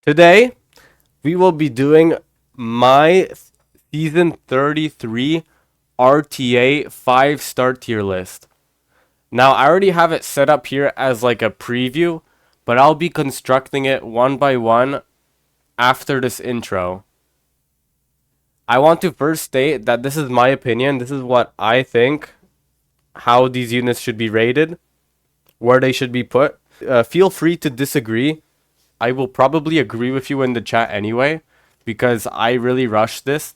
Today, we will be doing my season 33 RTA 5-star tier list. Now, I already have it set up here as like a preview, but I'll be constructing it one by one after this intro. I want to first state that this is my opinion. This is what I think how these units should be rated, where they should be put. Feel free to disagree. I will probably agree with you in the chat anyway, because I really rushed this.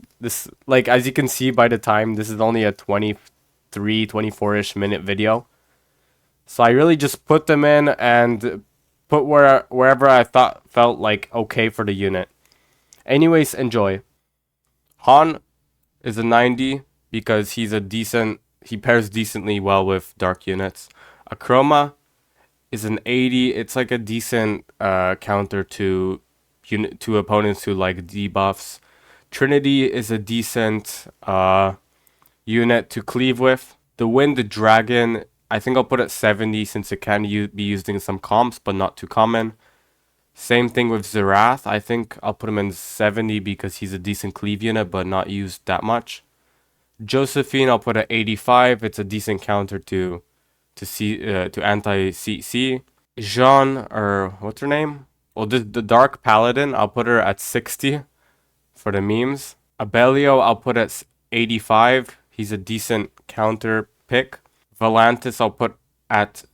Like, as you can see by the time, this is only a 23, 24-ish minute video. So I really just put them in and put wherever I felt like okay for the unit. Anyways, enjoy. Han is a 90 because he pairs decently well with dark units. Akroma is an 80. It's like a decent counter to opponents who like debuffs. Trinity is a decent unit to cleave with. The Wind Dragon, I think I'll put it 70 since it can be used in some comps, but not too common. Same thing with Zerath. I think I'll put him in 70 because he's a decent cleave unit, but not used that much. Josephine, I'll put at 85. It's a decent counter to anti-CC. Jean, or what's her name? Well, the Dark Paladin, I'll put her at 60 for the memes. Abelio, I'll put at 85. He's a decent counter pick. Volantis, I'll put at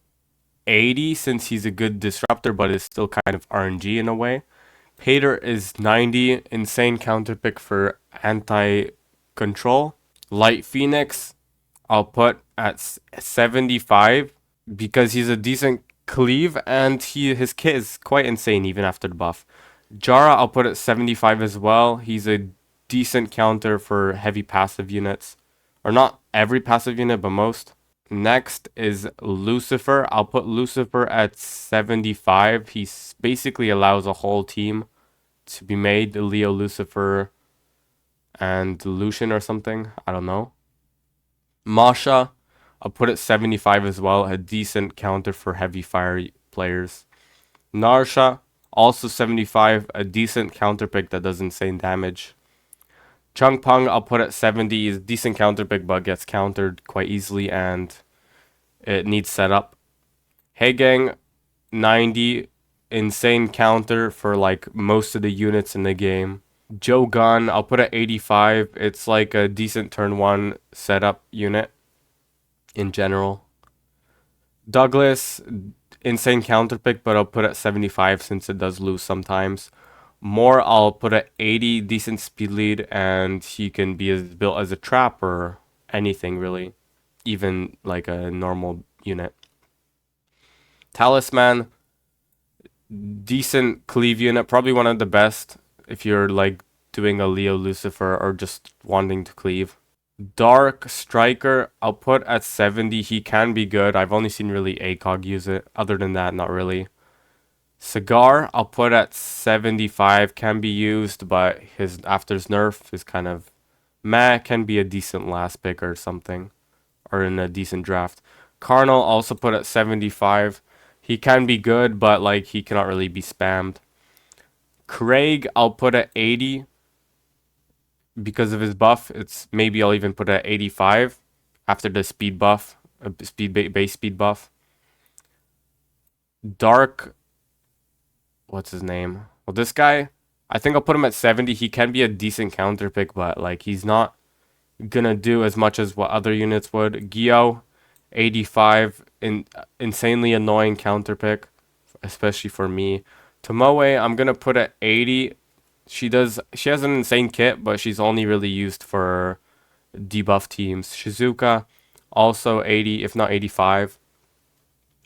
80 since he's a good disruptor, but is still kind of RNG in a way. Pater is 90. Insane counter pick for anti-control. Light Phoenix, I'll put at 75 because he's a decent cleave and his kit is quite insane even after the buff. Jara, I'll put at 75 as well. He's a decent counter for heavy passive units. Or not every passive unit, but most. Next is Lucifer. I'll put Lucifer at 75. He basically allows a whole team to be made. Leo, Lucifer, and Lucian or something. I don't know. Masha, I'll put it 75 as well. A decent counter for heavy fire players. Narsha, also 75. A decent counter pick that does insane damage. Chungpung, I'll put at 70. Is decent counter pick, but gets countered quite easily and it needs setup. Heigang, 90. Insane counter for like most of the units in the game. Joe Gun, I'll put at 85. It's like a decent turn 1 setup unit in general. Douglas, insane counter pick, but I'll put at 75 since it does lose sometimes. More, I'll put at 80, decent speed lead, and he can be built as a trap or anything really, even like a normal unit. Talisman, decent cleave unit, probably one of the best if you're like doing a Leo Lucifer or just wanting to cleave. Dark Striker, I'll put at 70. He can be good. I've only seen really ACOG use it. Other than that, not really. Cigar, I'll put at 75. Can be used, but his after his nerf is kind of meh. Can be a decent last pick or something, or in a decent draft. Carnal, also put at 75. He can be good, but like he cannot really be spammed. Craig, I'll put at 80 because of his buff. It's maybe I'll even put at 85 after the speed buff, base speed buff. Dark, what's his name? Well, this guy, I think I'll put him at 70. He can be a decent counter pick, but like he's not gonna do as much as what other units would. Gyo, 85, insanely annoying counter pick, especially for me. Tomoe, I'm gonna put at 80. She has an insane kit, but she's only really used for debuff teams. Shizuka, also 80, if not 85.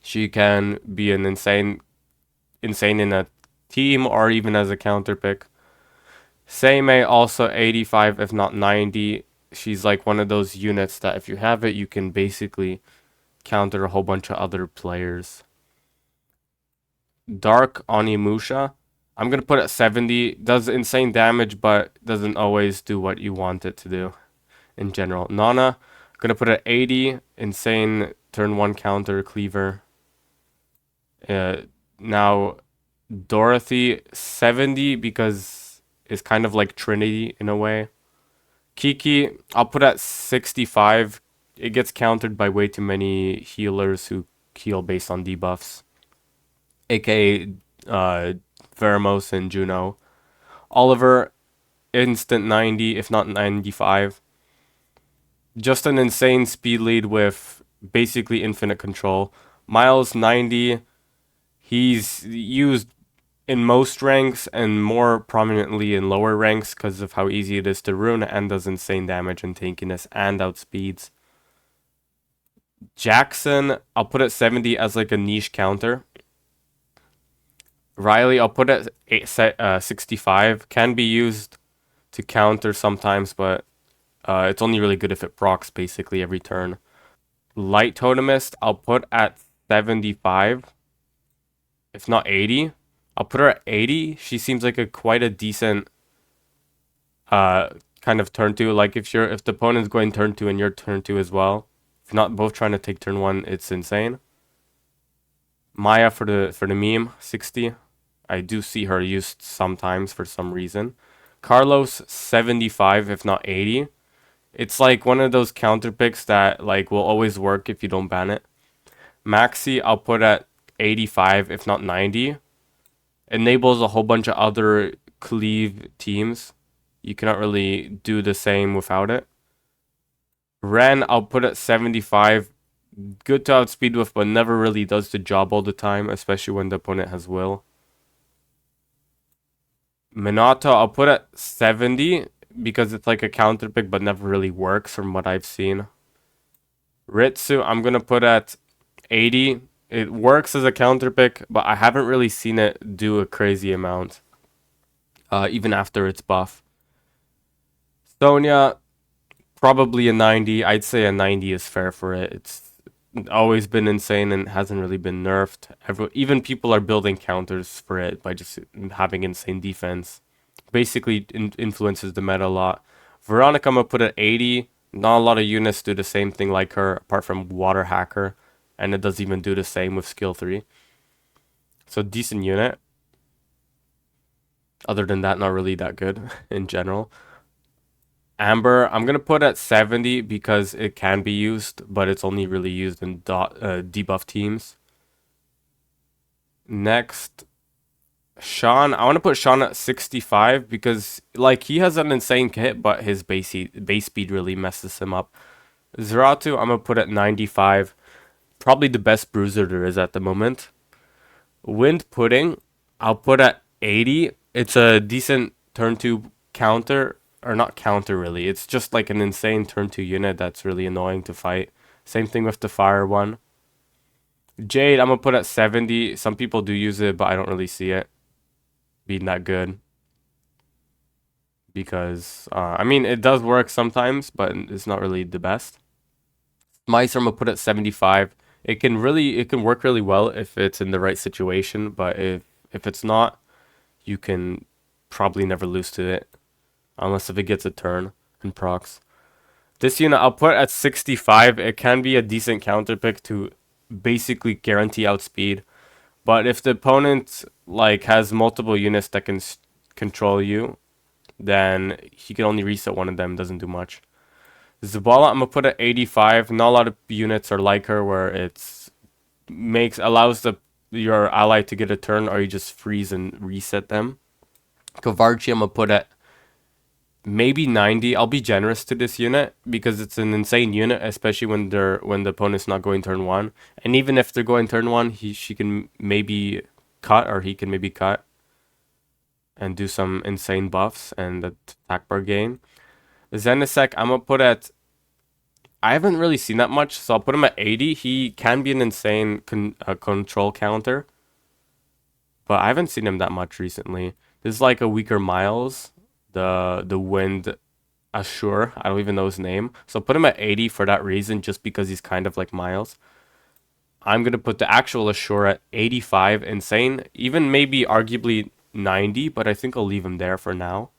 She can be an insane in a team or even as a counter pick. Seimei, also 85, if not 90. She's like one of those units that if you have it, you can basically counter a whole bunch of other players. Dark Onimusha, I'm going to put it at 70. Does insane damage, but doesn't always do what you want it to do in general. Nana, going to put it at 80. Insane turn 1 counter cleaver. Now, Dorothy 70 because it's kind of like Trinity in a way. Kiki, I'll put at 65. It gets countered by way too many healers who heal based on debuffs, aka Veramos and Juno. Oliver, instant 90, if not 95. Just an insane speed lead with basically infinite control. Miles 90. He's used in most ranks and more prominently in lower ranks because of how easy it is to rune and does insane damage and tankiness and outspeeds. Jackson, I'll put at 70 as like a niche counter. Riley, I'll put at 65. Can be used to counter sometimes, but it's only really good if it procs basically every turn. Light Totemist, I'll put at 75, if not 80. I'll put her at 80. She seems like quite a decent kind of turn 2. Like if the opponent's going turn 2 and you're turn 2 as well, if you're not both trying to take turn 1, it's insane. Maya for the meme, 60. I do see her used sometimes for some reason. Carlos, 75, if not 80. It's like one of those counter picks that like will always work if you don't ban it. Maxi, I'll put at 85, if not 90. Enables a whole bunch of other cleave teams. You cannot really do the same without it. Ren, I'll put at 75. Good to outspeed with, but never really does the job all the time, especially when the opponent has will. Minato, I'll put at 70 because it's like a counter pick, but never really works from what I've seen. Ritsu, I'm gonna put at 80. It works as a counter pick, but I haven't really seen it do a crazy amount, even after its buff. Sonya, probably a 90. I'd say a 90 is fair for it. It's always been insane and hasn't really been nerfed. Even people are building counters for it by just having insane defense. Basically influences the meta a lot. Veronica, I'm gonna put at 80. Not a lot of units do the same thing like her, apart from Water Hacker, and it does even do the same with skill 3. So decent unit. Other than that, not really that good in general. Amber, I'm gonna put at 70 because it can be used, but it's only really used in debuff teams. Next, Sean, I want to put Sean at 65 because like he has an insane hit, but his base speed really messes him up. Zeratu, I'm gonna put at 95. Probably the best bruiser there is at the moment. Wind Pudding, I'll put at 80. It's a decent turn 2 counter, or not counter really. It's just like an insane turn 2 unit that's really annoying to fight. Same thing with the fire one. Jade, I'm gonna put at 70. Some people do use it, but I don't really see it being that good. Because, I mean, it does work sometimes, but it's not really the best. Mice, I'm gonna put at 75. It can work really well if it's in the right situation, but if it's not, you can probably never lose to it. Unless if it gets a turn and procs. This unit I'll put at 65. It can be a decent counter pick to basically guarantee outspeed. But if the opponent like has multiple units that can control you, then he can only reset one of them, doesn't do much. Zabala, I'm gonna put at 85. Not a lot of units are like her where it's allows your ally to get a turn, or you just freeze and reset them. Kovarchi, I'm gonna put at maybe 90. I'll be generous to this unit because it's an insane unit, especially when the opponent's not going turn 1. And even if they're going turn 1, she can maybe cut, or he can maybe cut and do some insane buffs and the attack bar gain. Zenisek, I'm gonna put at, I haven't really seen that much, so I'll put him at 80. He can be an insane control counter, but I haven't seen him that much recently. This is like a weaker Miles, the Wind Assure. I don't even know his name, so put him at 80 for that reason, just because he's kind of like Miles. I'm gonna put the actual Assure at 85. Insane, even maybe arguably 90, but I think I'll leave him there for now.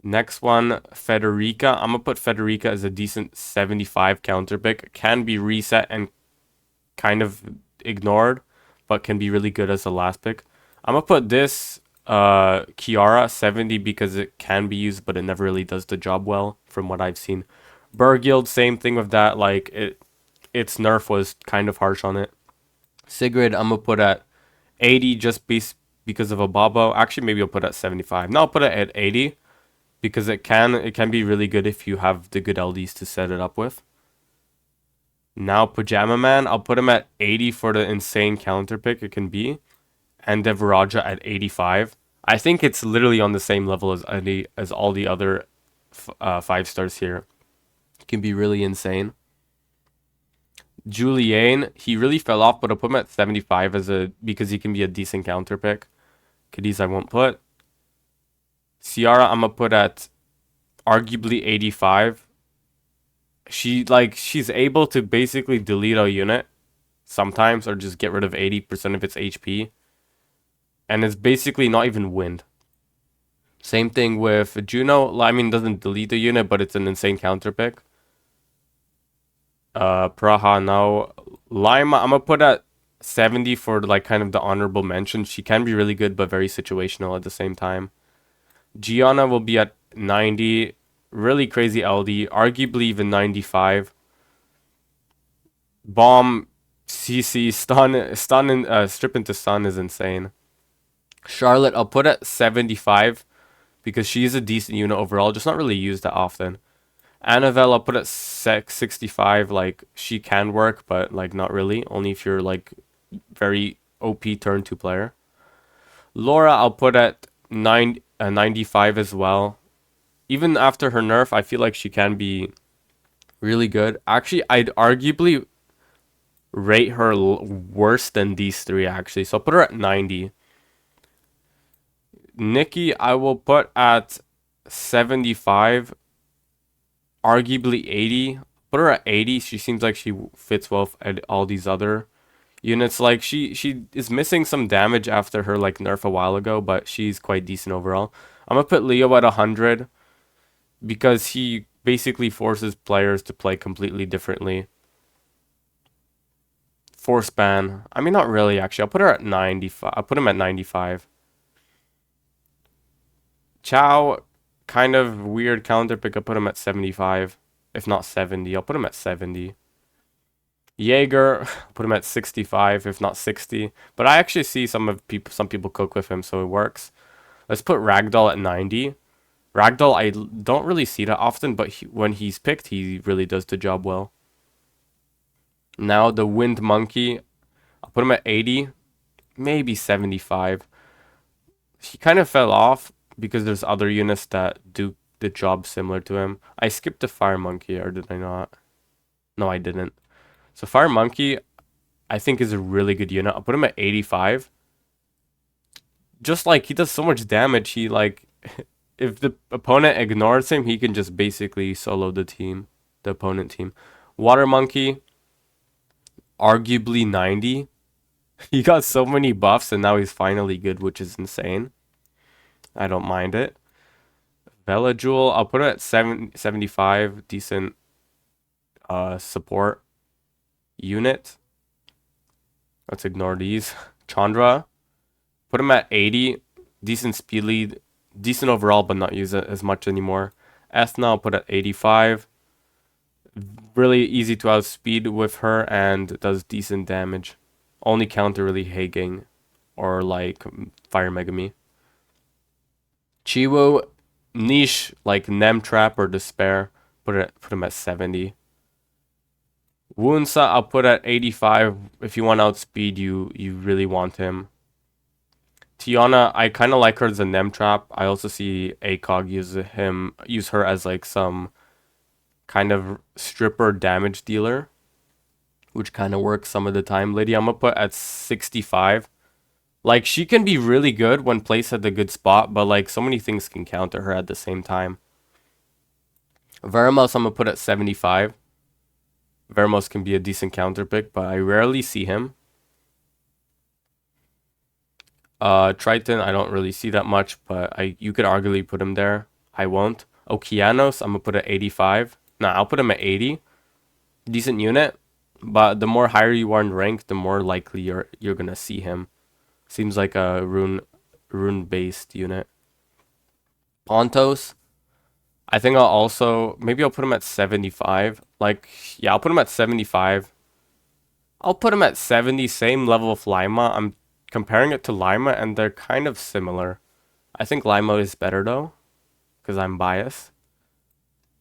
Next one, Federica. I'm gonna put Federica as a decent 75 counter pick. Can be reset and kind of ignored, but can be really good as a last pick. I'm gonna put this Kiara 70 because it can be used, but it never really does the job well from what I've seen. Bergild, same thing with that. Like its nerf was kind of harsh on it. Sigrid, I'm gonna put at 80 just because of a Bobo. Actually, maybe I'll put it at 75. No, I'll put it at 80 because it can be really good if you have the good LDs to set it up with. Now Pajama Man, I'll put him at 80 for the insane counter pick it can be, and Devaraja at 85. I think it's literally on the same level as all the other 5 stars here. It can be really insane. Julian, he really fell off, but I'll put him at 75 because he can be a decent counter pick. Cadiz I won't put. Ciara I'm gonna put at arguably 85. She's able to basically delete a unit sometimes or just get rid of 80% of its HP. And it's basically not even wind. Same thing with Juno. I mean, doesn't delete the unit, but it's an insane counter pick. Praha now. Lima, I'm gonna put at 70 for like kind of the honorable mention. She can be really good, but very situational at the same time. Gianna will be at 90. Really crazy LD. Arguably even 95. Bomb, CC, stun, and strip into stun is insane. Charlotte, I'll put at 75 because she's a decent unit overall, just not really used that often. Annabelle, I'll put at 65. Like, she can work, but like not really. Only if you're like very OP turn 2 player. Laura, I'll put at 95 as well. Even after her nerf, I feel like she can be really good. Actually, I'd arguably rate her worse than these 3 actually. So I'll put her at 90. Nikki, I will put at 75. Arguably 80. Put her at 80. She seems like she fits well at all these other units. Like she is missing some damage after her like nerf a while ago, but she's quite decent overall. I'm gonna put Leo at 100 because he basically forces players to play completely differently. Force ban. I mean, not really actually. I'll put her at 95. I'll put him at 95. Chow, kind of weird counter pick. I'll put him at 75, if not 70. I'll put him at 70. Jaeger, put him at 65, if not 60. But I actually see some people cook with him, so it works. Let's put Ragdoll at 90. Ragdoll, I don't really see that often, but when he's picked, he really does the job well. Now the Wind Monkey, I'll put him at 80, maybe 75. He kind of fell off because there's other units that do the job similar to him. I skipped the Fire Monkey, or did I not? No, I didn't. So Fire Monkey, I think is a really good unit. I'll put him at 85. Just like he does so much damage, he like if the opponent ignores him, he can just basically solo the opponent team. Water Monkey, arguably 90. He got so many buffs and now he's finally good, which is insane. I don't mind it. Bella Jewel, I'll put it at 75. Decent support unit. Let's ignore these. Chandra, put him at 80. Decent speed lead. Decent overall, but not use it as much anymore. Ethna, I'll put at 85. Really easy to outspeed with her and does decent damage. Only counter really Hagang or like Fire Megami. Chiwo, niche like Nem Trap or Despair. Put him at 70. Woonsa, I'll put at 85. If you want outspeed, you really want him. Tiana, I kind of like her as a Nem Trap. I also see ACOG use her as like some kind of stripper damage dealer, which kind of works some of the time. Lady, I'm gonna put at 65. Like, she can be really good when placed at the good spot, but like so many things can counter her at the same time. Veramos, I'm gonna put at 75. Veramos can be a decent counter pick, but I rarely see him. Triton, I don't really see that much, but you could arguably put him there. I won't. Okeanos, I'm gonna put at 85. Nah, I'll put him at 80. Decent unit. But the more higher you are in rank, the more likely you're gonna see him. Seems like a rune based unit. Pontos, I think I'll also maybe I'll put him at 75. Like yeah, I'll put him at 75. I'll put him at 70, same level of Lima. I'm comparing it to Lima and they're kind of similar. I think Lima is better though, because I'm biased.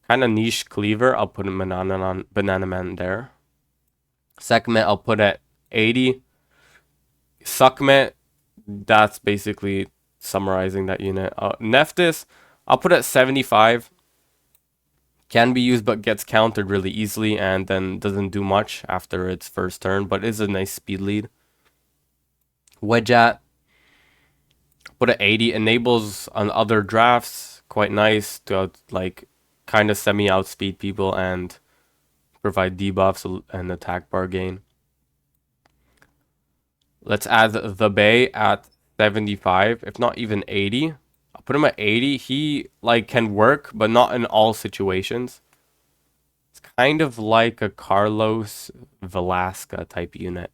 Kind of niche cleaver, I'll put a Banana Man there. Sekhmet, I'll put at 80. Sukhmet, that's basically summarizing that unit. Nephthys, I'll put at 75. Can be used but gets countered really easily and then doesn't do much after its first turn, but is a nice speed lead. Wedgeat, put at 80. Enables on other drafts, quite nice to like kind of semi outspeed people and provide debuffs and attack bar gain. Let's add the Bay at 75, if not even 80. I'll put him at 80. He like can work, but not in all situations. It's kind of like a Carlos Velasca type unit.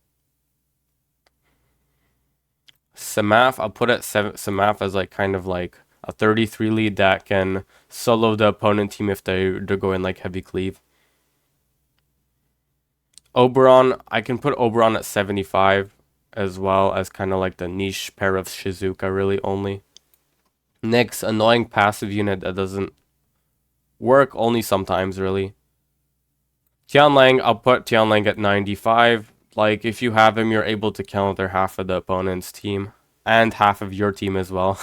Samaf, I'll put at Samaf as like kind of like a 33 lead that can solo the opponent team if they're going like heavy cleave. Oberon, I can put Oberon at 75 as well as kind of like the niche pair of Shizuka really only. Nyx, annoying passive unit that doesn't work only sometimes really. Tianlang, I'll put Tianlang at 95. Like if you have him, you're able to counter half of the opponent's team and half of your team as well.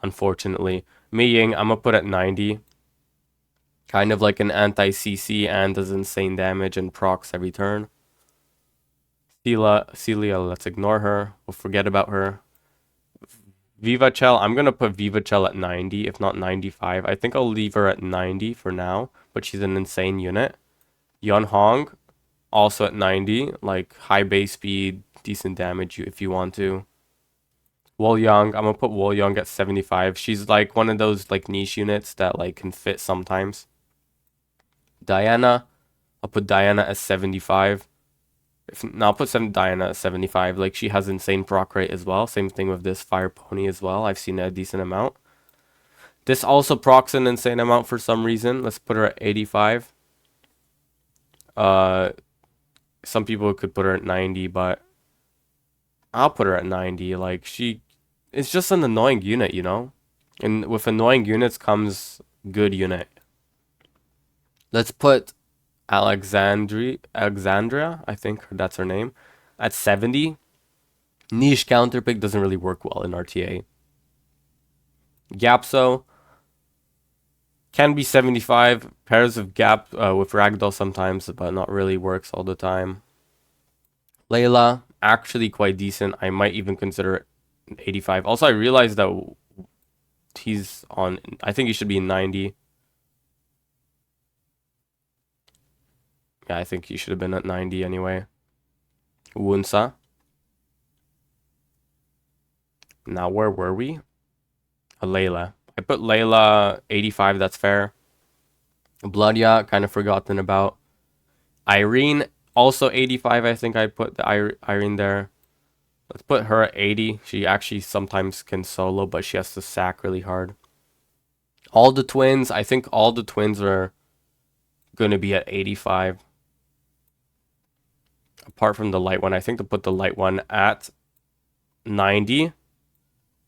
Unfortunately. Mei Ying, I'm gonna put at 90. Kind of like an anti-CC and does insane damage and procs every turn. Celia, let's ignore her. We'll forget about her. Vivachel, I'm going to put Vivachel at 90, if not 95. I think I'll leave her at 90 for now, but she's an insane unit. Yun Hong, also at 90, like high base speed, decent damage if you want to. Wol Young, I'm going to put Wol Young at 75. She's like one of those like niche units that like can fit sometimes. Diana, I'll put Diana at 75. I'll put Diana at 75. Like she has insane proc rate as well. Same thing with this Fire Pony as well. I've seen a decent amount. This also procs an insane amount for some reason. Let's put her at 85. Some people could put her at 90, but I'll put her at 90. Like it's just an annoying unit, you know? And with annoying units comes good unit. Let's put Alexandria, I think that's her name, at 70. Niche counter pick doesn't really work well in RTA. Gapso can be 75. Pairs of Gap with Ragdoll sometimes, but not really works all the time. Layla, actually quite decent. I might even consider it 85. Also, I realized that he's on, I think he should be 90. Yeah, I think he should have been at 90 anyway. Wunsa. Now, where were we? Layla. I put Layla 85, that's fair. Blood Yacht, kind of forgotten about. Irene, also 85, I think I put the Irene there. Let's put her at 80. She actually sometimes can solo, but she has to sack really hard. All the twins, I think all the twins are going to be at 85. Apart from the light one, I think to put the light one at 90.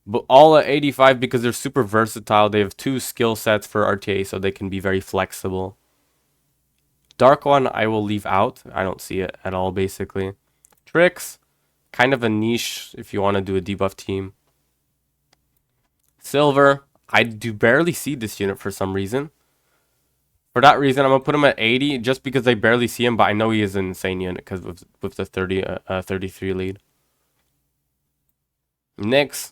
But all at 85 because they're super versatile. They have 2 skill sets for RTA, so they can be very flexible. Dark one, I will leave out. I don't see it at all, basically. Tricks, kind of a niche if you want to do a debuff team. Silver, I do barely see this unit for some reason. For that reason, I'm going to put him at 80 just because I barely see him, but I know he is an insane unit because with the 33 lead. Nyx,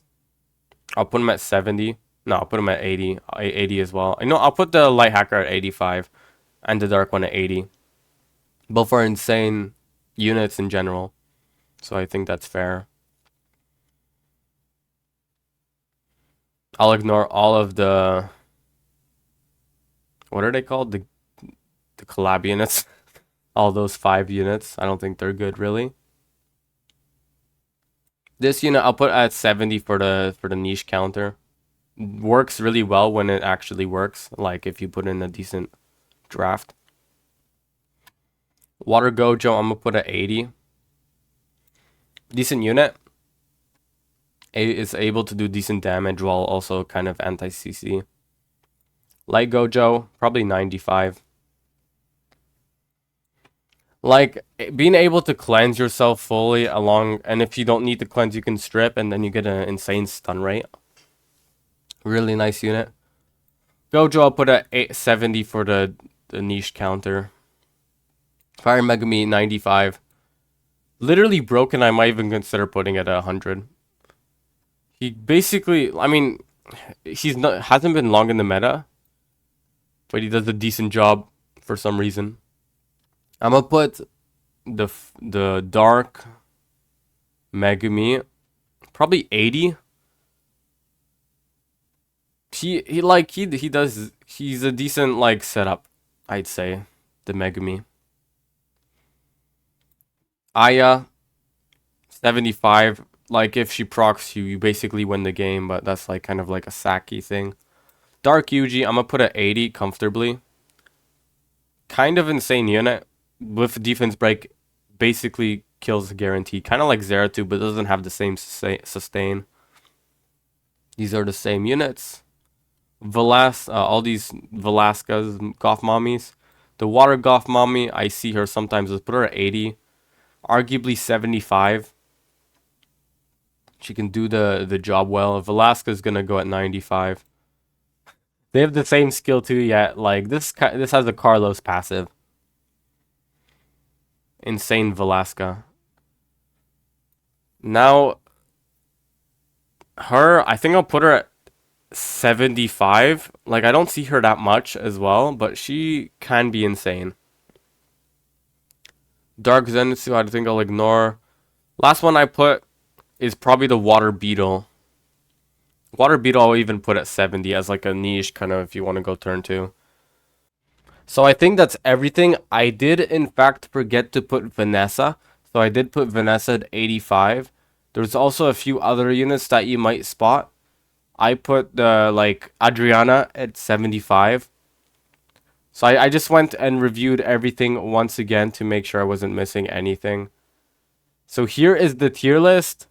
I'll put him at 70. No, I'll put him at 80. 80 as well. I know I'll put the light hacker at 85 and the dark one at 80. Both are insane units in general. So I think that's fair. I'll ignore all of the, what are they called? The collab units. All those 5 units, I don't think they're good really. This unit I'll put at 70 for the niche counter. Works really well when it actually works, like if you put in a decent draft. Water Gojo, I'm gonna put at 80. Decent unit. Is able to do decent damage while also kind of anti-CC. Light Gojo, probably 95. Like, being able to cleanse yourself fully along, and if you don't need to cleanse, you can strip, and then you get an insane stun rate. Really nice unit. Gojo, I'll put at 870 for the niche counter. Fire Megami, 95. Literally broken, I might even consider putting it at 100. He basically, I mean, hasn't been long in the meta, but he does a decent job for some reason. I'm gonna put the Dark Megumi probably 80. He's a decent like setup, I'd say. The Megumi. Aya 75. Like if she procs you, you basically win the game, but that's like kind of like a Saki thing. Dark Yuji, I'm gonna put at 80 comfortably. Kind of insane unit with defense break, basically kills guaranteed. Kind of like Zeratul, but doesn't have the same sustain. These are the same units. All these Velasquez Goth Mommies. The Water Goth Mommy, I see her sometimes. Let's put her at 80. Arguably 75. She can do the job well. Velasquez is gonna go at 95. They have the same skill too, yet like this has a Carlos passive. Insane Velasca. Now, I think I'll put her at 75. Like, I don't see her that much as well, but she can be insane. Dark Zenitsu, I think I'll ignore. Last one I put is probably the Water Beetle. Water Beetle I'll even put at 70 as like a niche kind of if you want to go turn 2. So I think that's everything. I did in fact forget to put Vanessa. So I did put Vanessa at 85. There's also a few other units that you might spot. I put like Adriana at 75. So I just went and reviewed everything once again to make sure I wasn't missing anything. So here is the tier list.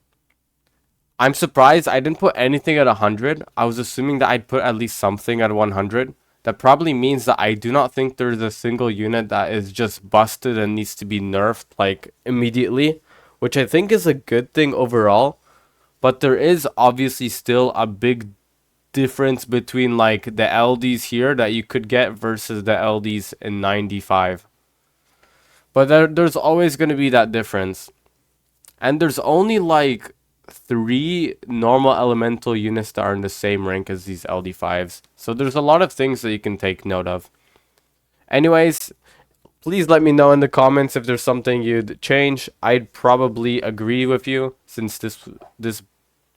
I'm surprised I didn't put anything at 100. I was assuming that I'd put at least something at 100. That probably means that I do not think there's a single unit that is just busted and needs to be nerfed like immediately, which I think is a good thing overall. But there is obviously still a big difference between like the LDs here that you could get versus the LDs in 95. But there's always going to be that difference. And there's only like 3 normal elemental units that are in the same rank as these LD5s. So there's a lot of things that you can take note of. Anyways, please let me know in the comments if there's something you'd change. I'd probably agree with you since this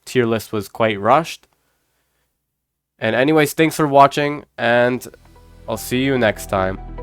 tier list was quite rushed. And anyways, thanks for watching, and I'll see you next time.